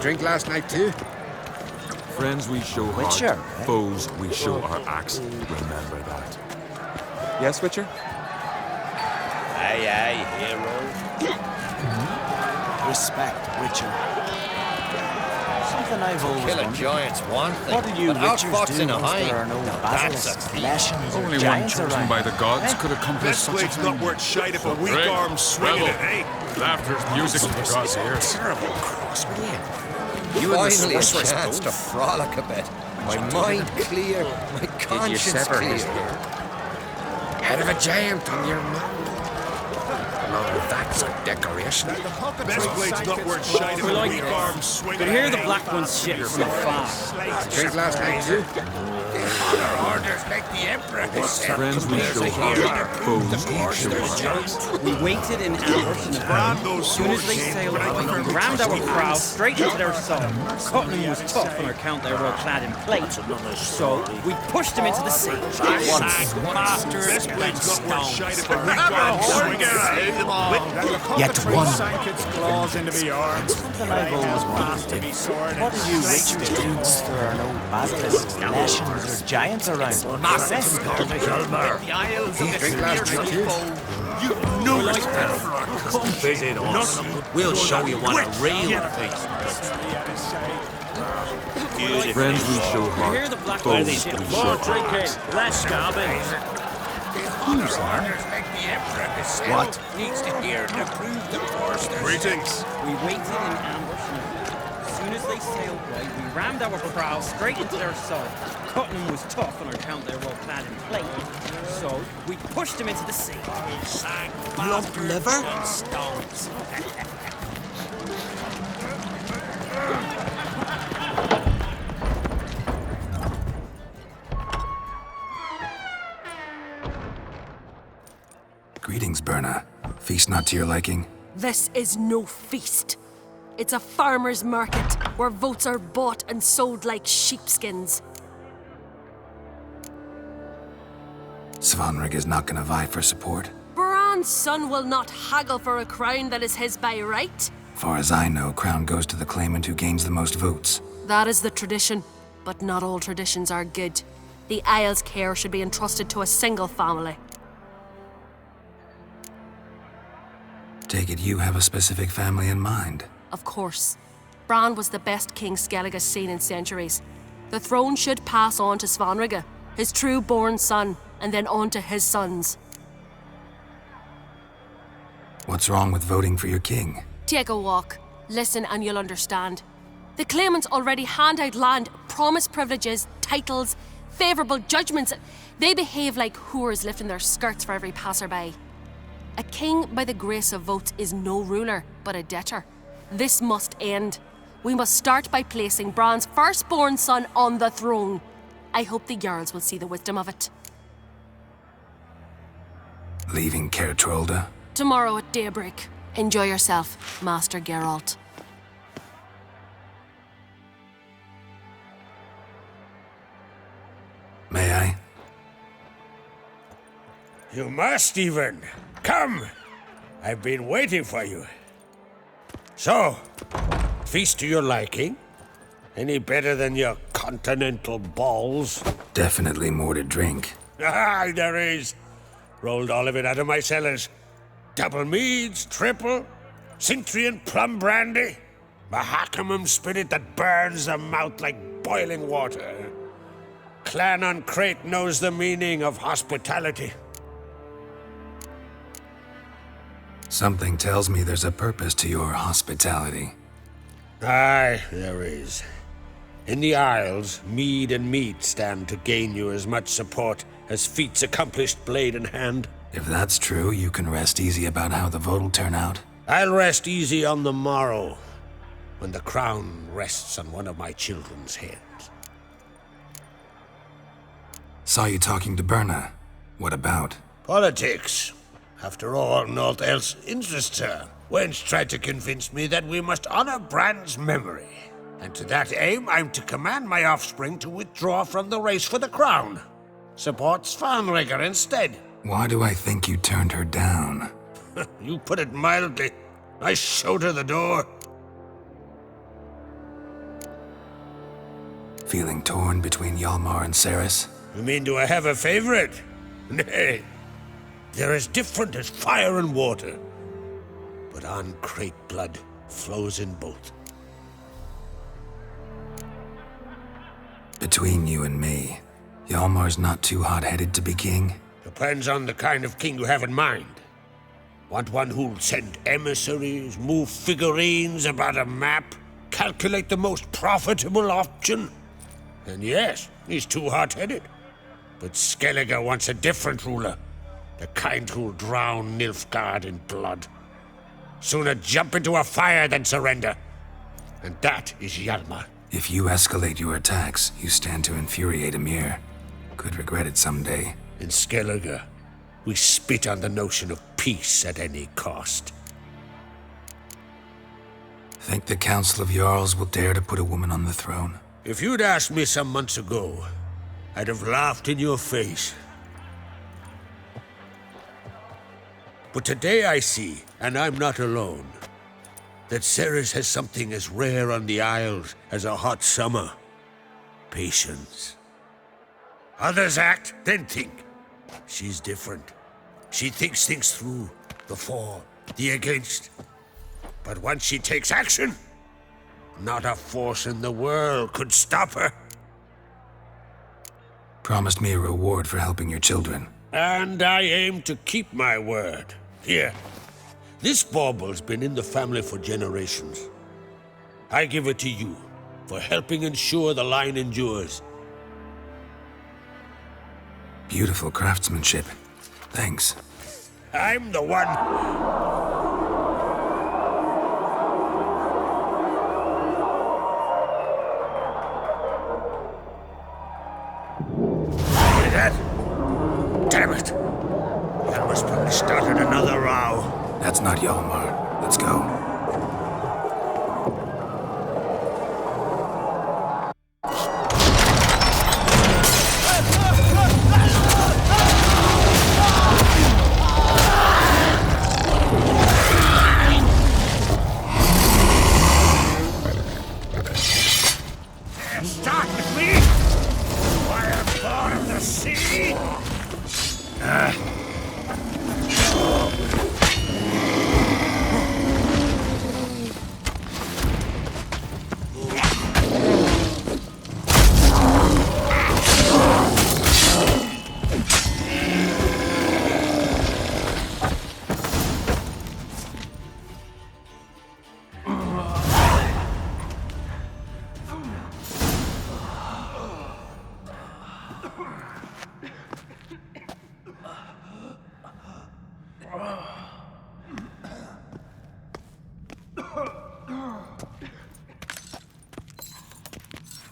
drink last night too? Friends we show heart, foes we show our axe. Remember that. Yes, Witcher? Aye, aye, hero. Respect, Witcher. Something I've always Kill a wondered. giant's one thing, What do you but Witchers outfoxing do a once hind? there are no That's basilisks, a feat. lashings, or Only one giants chosen around? by the gods Eh? could accomplish This such a blade's thing. not worth shite if a weak Ring, arm swinging it, rebel. eh? Laughter's music to the gods' ears. Terrible cross, will you? Finally a chance to frolic a bit. My mind clear, my Did you conscience sever his clear. head? Head of a giant on your mouth. No, that's a decoration. This blade's not worth shite if a weak arm swinging Could it, hear the eh? black one's shit from afar. Drink last night too? Orders make the emperor descend. Friends we show heart, foes we show our axe. We waited in ambush in the Brand ground. those As soon as they swords, sailed but I away, prefer we rammed our Witcher's prow straight into their side. Cutting was tough on account they were all clad in plate. So we pushed them into the sea. This blade's not worth shite if a weak arm swinging it, eh? Yet one. Sank its claws into me arm. Something I've always wondered. What do you Witchers do once there are no basilisks, lashings, or giants around? Hjalmar. Drink last night too? Come visit us. We'll show you what a real feast. Friends we show We hear heart, the black foes one's we shit. show our axe. Less garbage. What? Needs to hear and approve the course. Greetings. We waited in ambush. As soon as they sailed away, we rammed our prow straight into their side. Cutting was tough on account they were all clad in plate. So we pushed them into the sea. Lump liver? Greetings, Berna. Feast not to your liking? This is no feast. It's a farmer's market where votes are bought and sold like sheepskins. Svanrig is not gonna vie for support. Bran's son will not haggle for a crown that is his by right. Far as I know, crown goes to the claimant who gains the most votes. That is the tradition, but not all traditions are good. The Isle's care should be entrusted to a single family. Take it you have a specific family in mind. Of course. Bran was the best king Skellig has seen in centuries. The throne should pass on to Svanrige, his true-born son, and then on to his sons. What's wrong with voting for your king? Take a walk. Listen and you'll understand. The claimants already hand out land, promise privileges, titles, favourable judgments. They behave like whores lifting their skirts for every passerby. A king by the grace of votes is no ruler, but a debtor. This must end. We must start by placing Bran's firstborn son on the throne. I hope the Jarls will see the wisdom of it. Leaving Caer Trolda? Tomorrow at daybreak. Enjoy yourself, Master Geralt. May I? You must even. Come! I've been waiting for you. So, feast to your liking? Any better than your continental balls? Definitely more to drink. Ah, there is. Rolled all of it out of my cellars. Double meads, triple, Cintrian plum brandy, Mahakimum spirit that burns the mouth like boiling water. Clan on Crate knows the meaning of hospitality. Something tells me there's a purpose to your hospitality. Aye, there is. In the Isles, mead and meat stand to gain you as much support as feats accomplished blade in hand. If that's true, you can rest easy about how the vote'll turn out. I'll rest easy on the morrow, when the crown rests on one of my children's heads. Saw you talking to Berna. What about? Politics. After all, naught else interests her. Wench tried to convince me that we must honor Bran's memory. And to that aim, I'm to command my offspring to withdraw from the race for the crown. Support Svanrige instead. Why do I think you turned her down? You put it mildly. I showed her the door. Feeling torn between Hjalmar and Ceres? You mean, do I have a favorite? Nay. They're as different as fire and water. But Ancrate blood flows in both. Between you and me, Hjalmar's not too hot-headed to be king? Depends on the kind of king you have in mind. Want one who'll send emissaries, move figurines about a map, calculate the most profitable option? And yes, he's too hot-headed. But Skellige wants a different ruler. The kind who'll drown Nilfgaard in blood. Sooner jump into a fire than surrender. And that is Hjalmar. If you escalate your attacks, you stand to infuriate Emir. Could regret it someday. In Skellige, we spit on the notion of peace at any cost. Think the Council of Jarls will dare to put a woman on the throne? If you'd asked me some months ago, I'd have laughed in your face. But today I see, and I'm not alone, that Ceres has something as rare on the Isles as a hot summer. Patience. Others act, then think. She's different. She thinks things through, the for, the against. But once she takes action, not a force in the world could stop her. Promised me a reward for helping your children. And I aim to keep my word. Here, this bauble's been in the family for generations. I give it to you for helping ensure the line endures. Beautiful craftsmanship. Thanks. I'm the one. Hear that? Damn it. Hjalmar's probably started another row. That's not Hjalmar. Let's go. Start with me! Fireborn of the sea!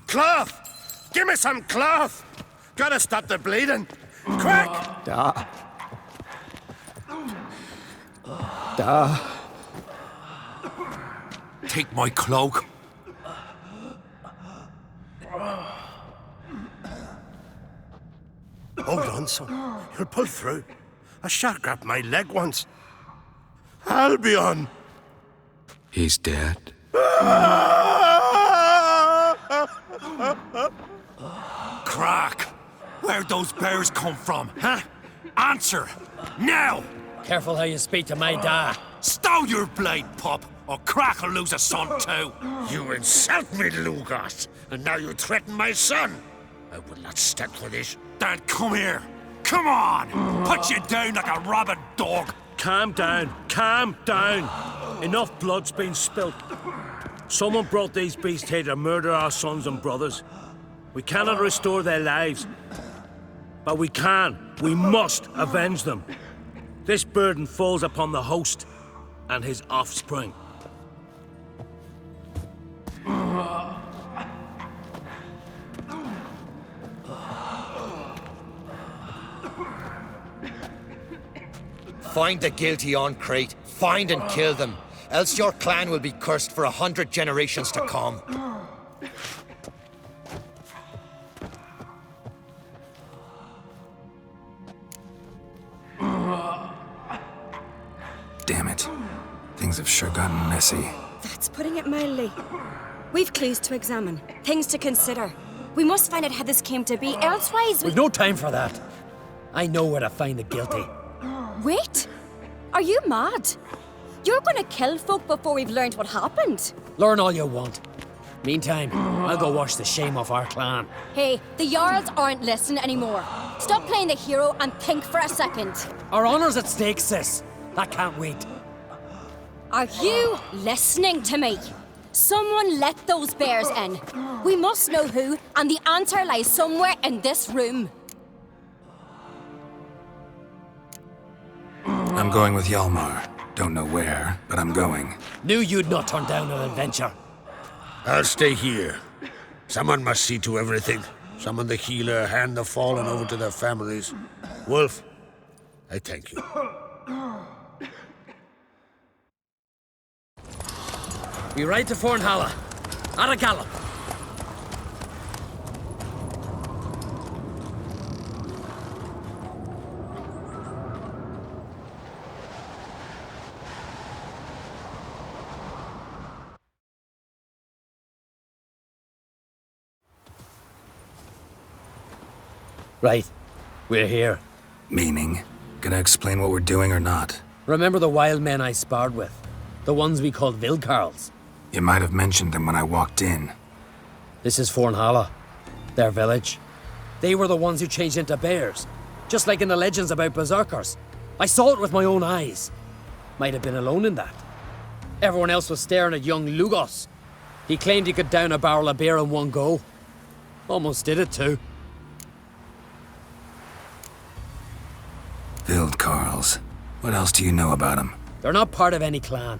Cloth! Give me some cloth! Gotta stop the bleeding. Quick! Take my cloak. Hold on, son. You'll pull through. A shark grabbed my leg once. Albion! He's dead. Crack! Where'd those bears come from, huh? Answer! Now! Careful how you speak to my dad. Stow your blade, pup, or Crack will lose a son too. You insult me, Lugos, and now you threaten my son. I will not stand for this. Dad, come here. Come on! Put you down like a rabid dog. Calm down. Calm down. Enough blood's been spilt. Someone brought these beasts here to murder our sons and brothers. We cannot restore their lives. But we must avenge them. This burden falls upon the host and his offspring. Find the guilty Ancrate, find and kill them, else your clan will be cursed for 100 generations to come. Damn it. Things have sure gotten messy. That's putting it mildly. We've clues to examine, things to consider. We must find out how this came to be, elsewise We've no time for that. I know where to find the guilty. Wait! Are you mad? You're gonna kill folk before we've learned what happened. Learn all you want. Meantime, I'll go wash the shame off our clan. Hey, the Jarls aren't listening anymore. Stop playing the hero and think for a second. Our honor's at stake, sis. I can't wait. Are you listening to me? Someone let those bears in. We must know who, and the answer lies somewhere in this room. I'm going with Hjalmar. Don't know where, but I'm going. Knew you'd not turn down an adventure. I'll stay here. Someone must see to everything. Summon the healer, hand the fallen over to their families. Wolf, I thank you. We ride to Fornhalla. At a gallop. Right. We're here. Meaning? Gonna explain what we're doing or not? Remember the wild men I sparred with? The ones we called Vildkarls? You might have mentioned them when I walked in. This is Fornhalla. Their village. They were the ones who changed into bears. Just like in the legends about berserkers. I saw it with my own eyes. Might have been alone in that. Everyone else was staring at young Lugos. He claimed he could down a barrel of beer in one go. Almost did it too. Vildkarls. What else do you know about them? They're not part of any clan.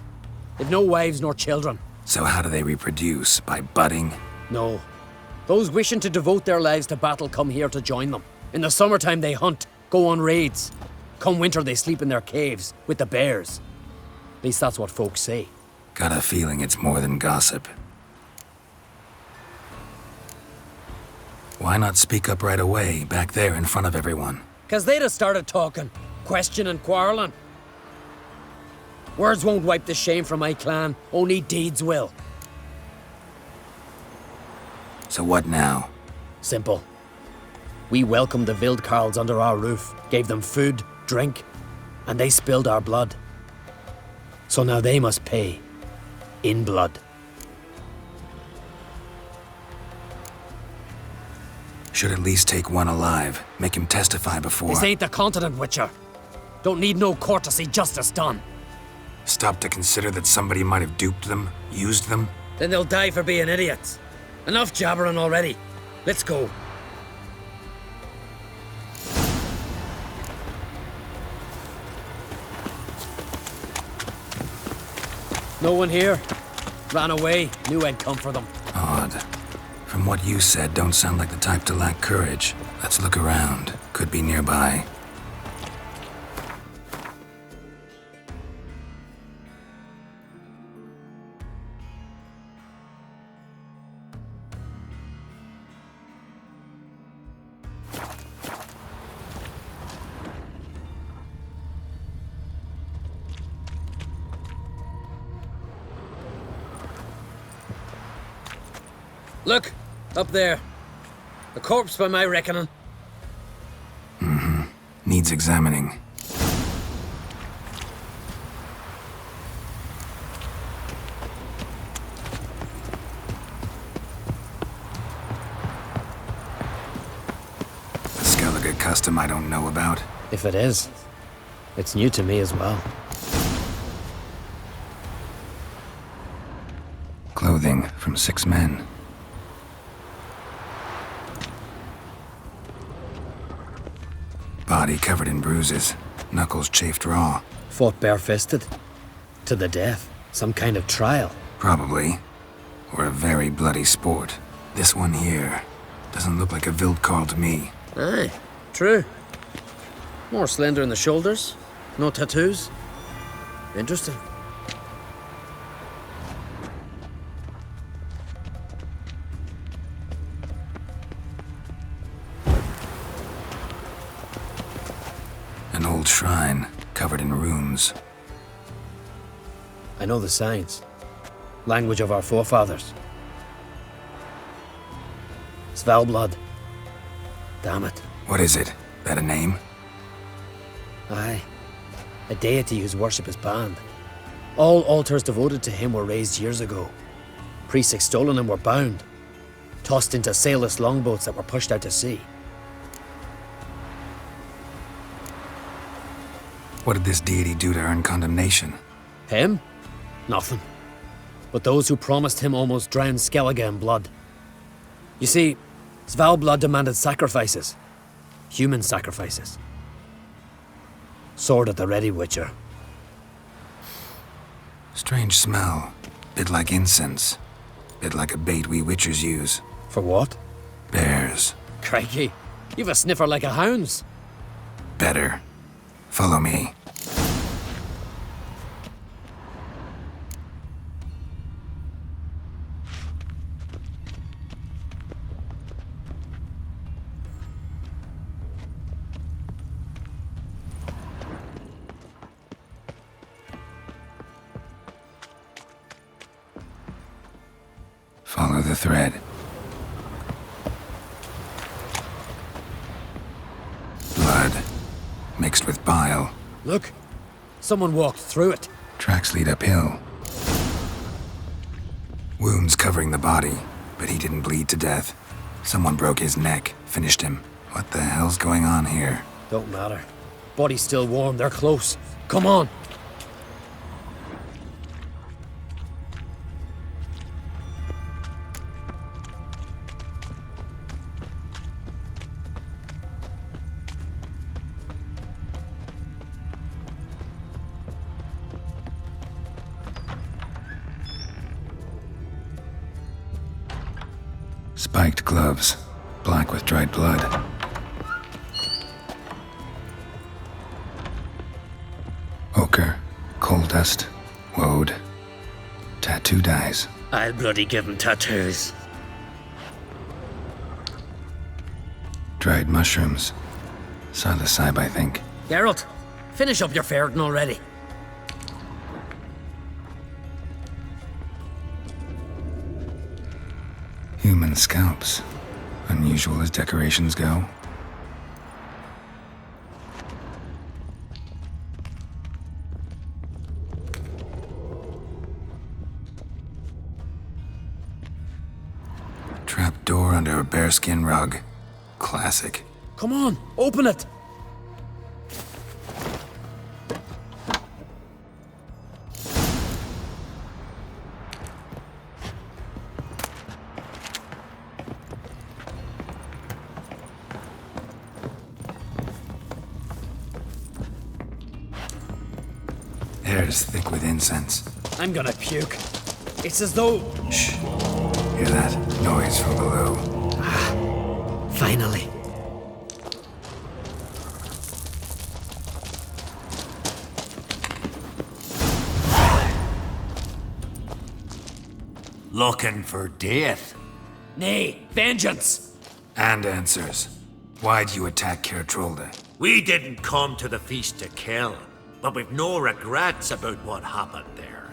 They've no wives nor children. So how do they reproduce? By budding? No. Those wishing to devote their lives to battle come here to join them. In the summertime they hunt, go on raids. Come winter they sleep in their caves, with the bears. At least that's what folks say. Got a feeling it's more than gossip. Why not speak up right away, back there in front of everyone? 'Cause they'd have started talking, questioning, quarreling. Words won't wipe the shame from my clan, only deeds will. So what now? Simple. We welcomed the Vildkarls under our roof, gave them food, drink, and they spilled our blood. So now they must pay. In blood. Should at least take one alive. Make him testify before... This ain't the continent, Witcher. Don't need no court to see justice done. Stop to consider that somebody might have duped them, used them? Then they'll die for being idiots. Enough jabbering already. Let's go. No one here. Ran away. Knew I'd come for them. Odd. From what you said, don't sound like the type to lack courage. Let's look around. Could be nearby. Look, up there. A corpse by my reckoning. Mm-hmm. Needs examining. A Skellige custom I don't know about. If it is, it's new to me as well. Clothing from 6 men. Body covered in bruises, knuckles chafed raw. Fought barefisted. To the death. Some kind of trial. Probably. Or a very bloody sport. This one here doesn't look like a Vildkarl to me. Aye, true. More slender in the shoulders. No tattoos. Interesting. An old shrine, covered in runes. I know the signs. Language of our forefathers. As Svalblood. Damn it. What is it? That a name? Aye. A deity whose worship is banned. All altars devoted to him were raised years ago. Priests extolling him were bound, tossed into sailless longboats that were pushed out to sea. What did this deity do to earn condemnation? Him? Nothing. But those who promised him almost drowned Skellige in blood. You see, Svalblood demanded sacrifices. Human sacrifices. Sword at the ready, Witcher. Strange smell. Bit like incense. Bit like a bait we Witchers use. For what? Bears. Crikey, you've a sniffer like a hound's. Better. Follow me. Follow the thread. Blood. Mixed with bile. Look, someone walked through it. Tracks lead uphill. Wounds covering the body, but he didn't bleed to death. Someone broke his neck, finished him. What the hell's going on here? Don't matter. Body's still warm, they're close. Come on! Spiked gloves, black with dried blood. Ochre, coal dust, woad, tattoo dyes. I'll bloody give him tattoos. Dried mushrooms. Psilocybe, I think. Geralt, finish up your ferreting already. Human scalps. Unusual as decorations go. Trap door under a bearskin rug. Classic. Come on, open it! Air's thick with incense. I'm gonna puke. It's as though... Shh. Hear that? Noise from below. Finally. Looking for death? Nay, vengeance! And answers. Why'd you attack Kertrolde? We didn't come to the feast to kill, but we've no regrets about what happened there.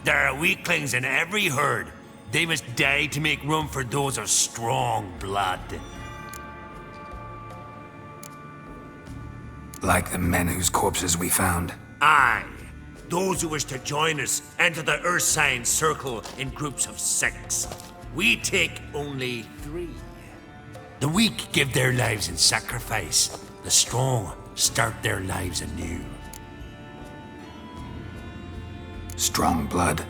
There are weaklings in every herd. They must die to make room for those of strong blood. Like the men whose corpses we found? Aye. Those who wish to join us enter the Ursine Circle in groups of 6. We take only 3. The weak give their lives in sacrifice. The strong start their lives anew. Strong blood?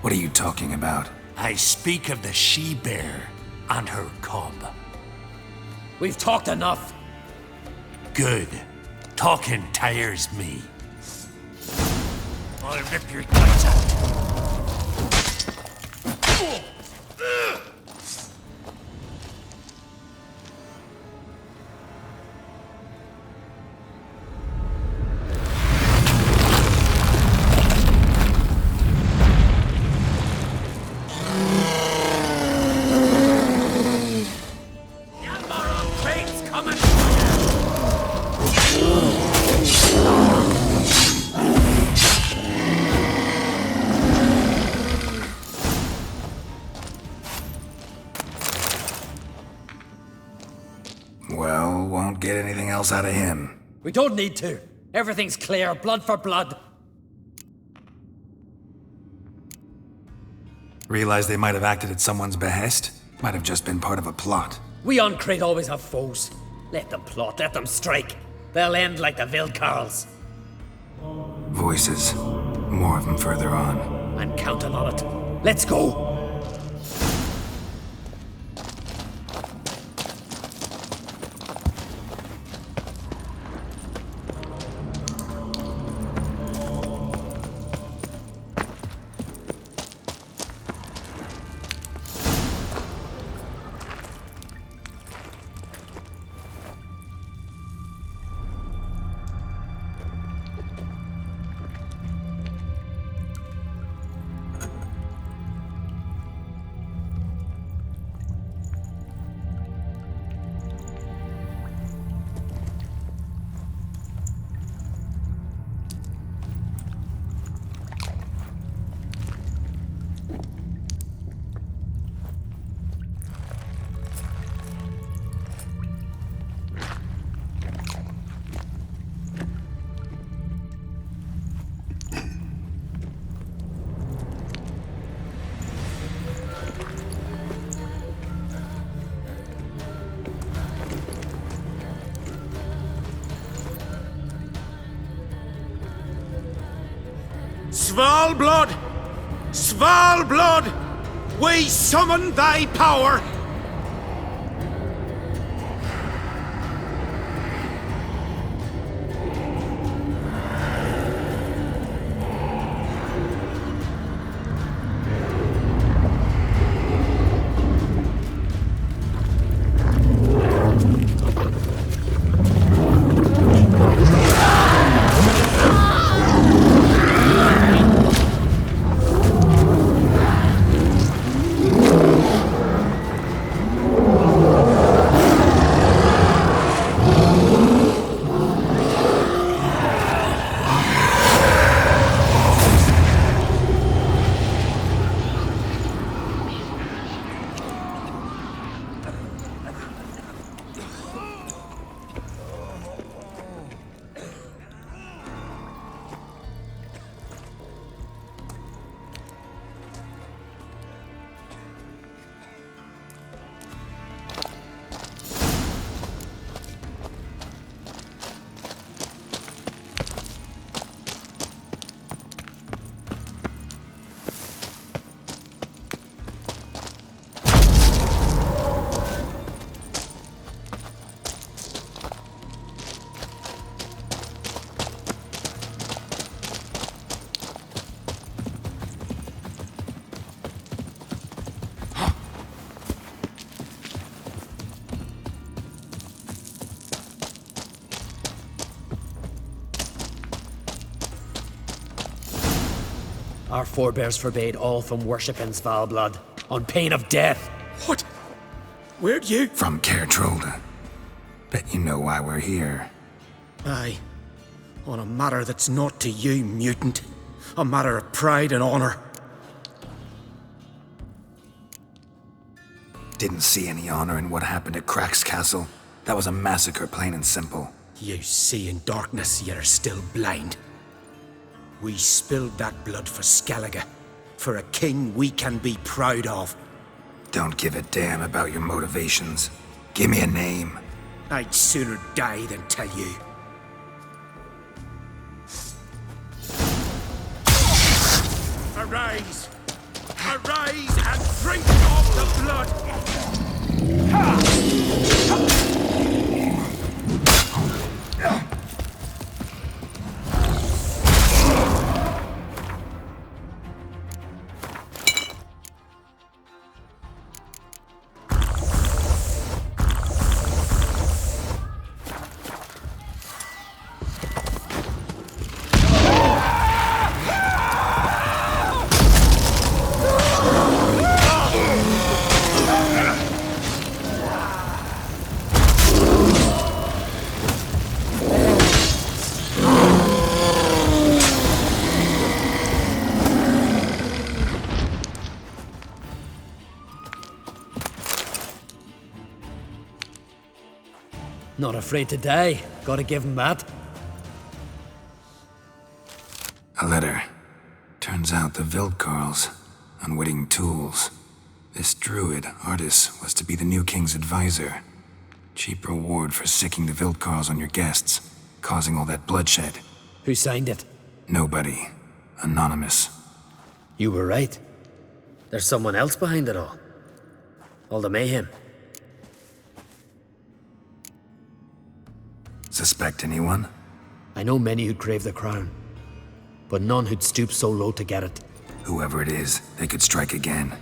What are you talking about? I speak of the she-bear and her cub. We've talked enough. Good. Talking tires me. I'll rip your guts out. won't get anything else out of him. We don't need to. Everything's clear, blood for blood. Realize they might have acted at someone's behest? Might have just been part of a plot. We on Crete always have foes. Let them plot, let them strike. They'll end like the Vilcarls. Voices. More of them further on. I'm counting on it. Let's go! Svalblood! Svalblood! We summon thy power! Our forebears forbade all from worshipping Svalblood, on pain of death. What? Where'd you? From Caer Trolda. Bet you know why we're here. Aye. On a matter that's not to you, mutant. A matter of pride and honor. Didn't see any honor in what happened at Crack's castle. That was a massacre, plain and simple. You see in darkness, yet are still blind. We spilled that blood for Skellige, for a king we can be proud of. Don't give a damn about your motivations. Give me a name. I'd sooner die than tell you. Arise! Arise and drink of the blood! Ha! Not afraid to die. Gotta give him that. A letter. Turns out the Vildkarls, unwitting tools. This druid, Artis, was to be the new king's advisor. Cheap reward for sicking the Vildkarls on your guests, causing all that bloodshed. Who signed it? Nobody. Anonymous. You were right. There's someone else behind it all. All the mayhem. Suspect anyone? I know many who'd crave the crown, but none who'd stoop so low to get it. Whoever it is, they could strike again.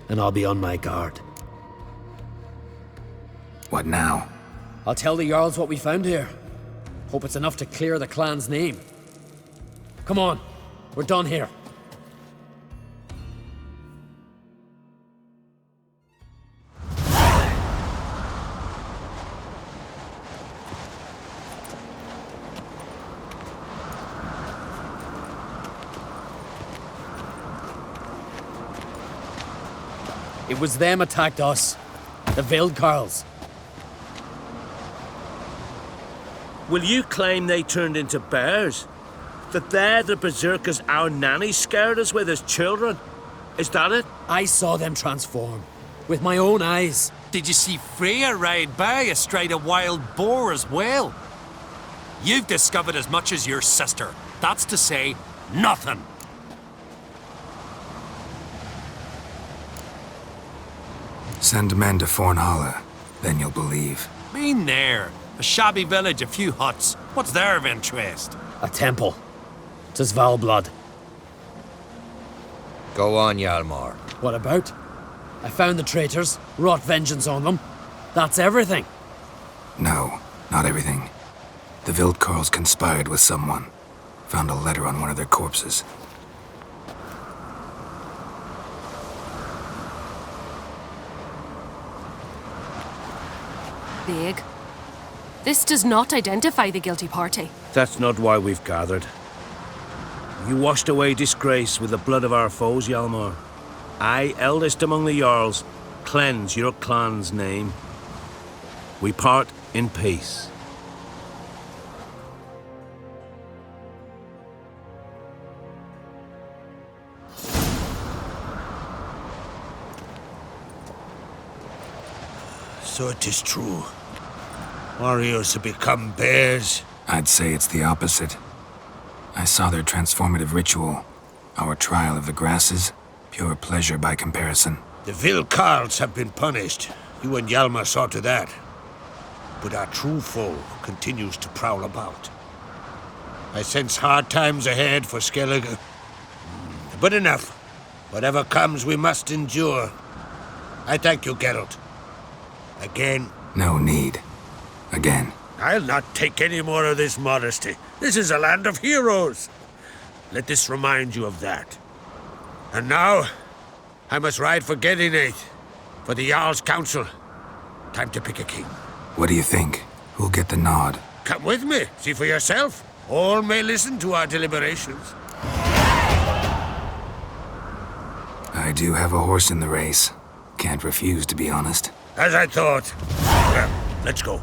And I'll be on my guard. What now? I'll tell the Jarls what we found here. Hope it's enough to clear the clan's name. Come on, we're done here. It was them attacked us. The Vildkarls. Will you claim they turned into bears? That they're the berserkers our nanny scared us with as children? Is that it? I saw them transform. With my own eyes. Did you see Freya ride by astride a wild boar as well? You've discovered as much as your sister. That's to say, nothing. Send men to Fornhala, then you'll believe. Been there. A shabby village, a few huts. What's there of interest? A temple. 'Tis Valblood. Go on, Hjalmar. What about? I found the traitors, wrought vengeance on them. That's everything. No, not everything. The Vildkarls conspired with someone. Found a letter on one of their corpses. Big. This does not identify the guilty party. That's not why we've gathered. You washed away disgrace with the blood of our foes, Hjalmar. I, eldest among the Jarls, cleanse your clan's name. We part in peace. So it is true. Warriors have become bears. I'd say it's the opposite. I saw their transformative ritual. Our trial of the grasses, pure pleasure by comparison. The Vildkarls have been punished. You and Hjalmar saw to that. But our true foe continues to prowl about. I sense hard times ahead for Skellige. But enough. Whatever comes, we must endure. I thank you, Geralt. Again. No need. Again. I'll not take any more of this modesty. This is a land of heroes. Let this remind you of that. And now, I must ride for Gedinate, for the Jarl's Council. Time to pick a king. What do you think? Who'll get the nod? Come with me, see for yourself. All may listen to our deliberations. I do have a horse in the race. Can't refuse, to be honest. As I thought. Well, let's go.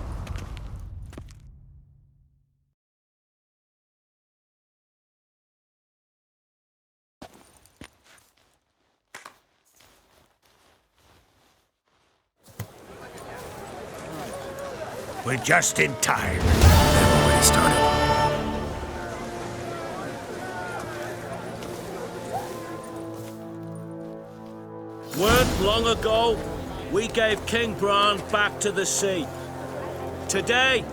We're just in time. They've already started. Weren't long ago, we gave King Bran back to the sea. Today,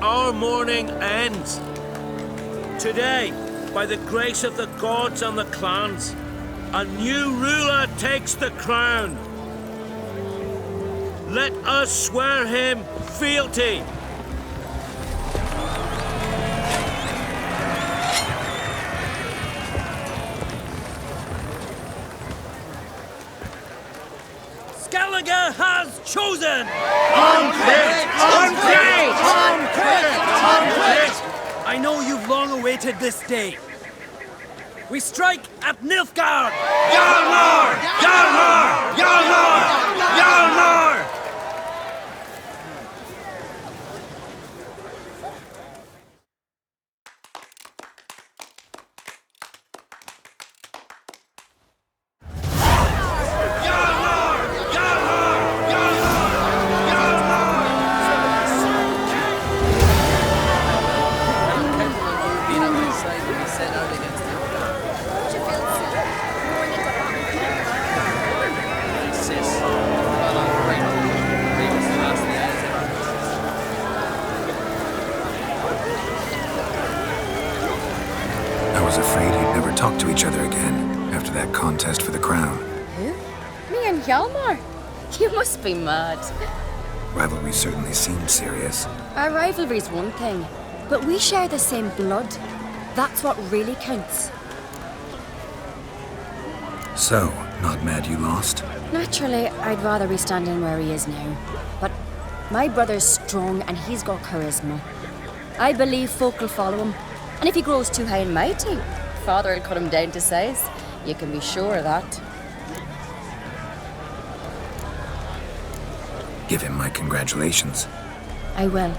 our mourning ends. Today, by the grace of the gods and the clans, a new ruler takes the crown. Let us swear him fealty. Skellige has chosen! I know you've long awaited this day. We strike at Nilfgaard! Hjalmar! Hjalmar! Hjalmar! Hjalmar! talk to each other again after that contest for the crown. Who? Me and Hjalmar? You must be mad. Rivalry certainly seemed serious. Our rivalry's one thing, but we share the same blood. That's what really counts. So, not mad you lost? Naturally, I'd rather be standing where he is now. But my brother's strong and he's got charisma. I believe folk will follow him. And if he grows too high and mighty, Father will cut him down to size. You can be sure of that. Give him my congratulations. I will.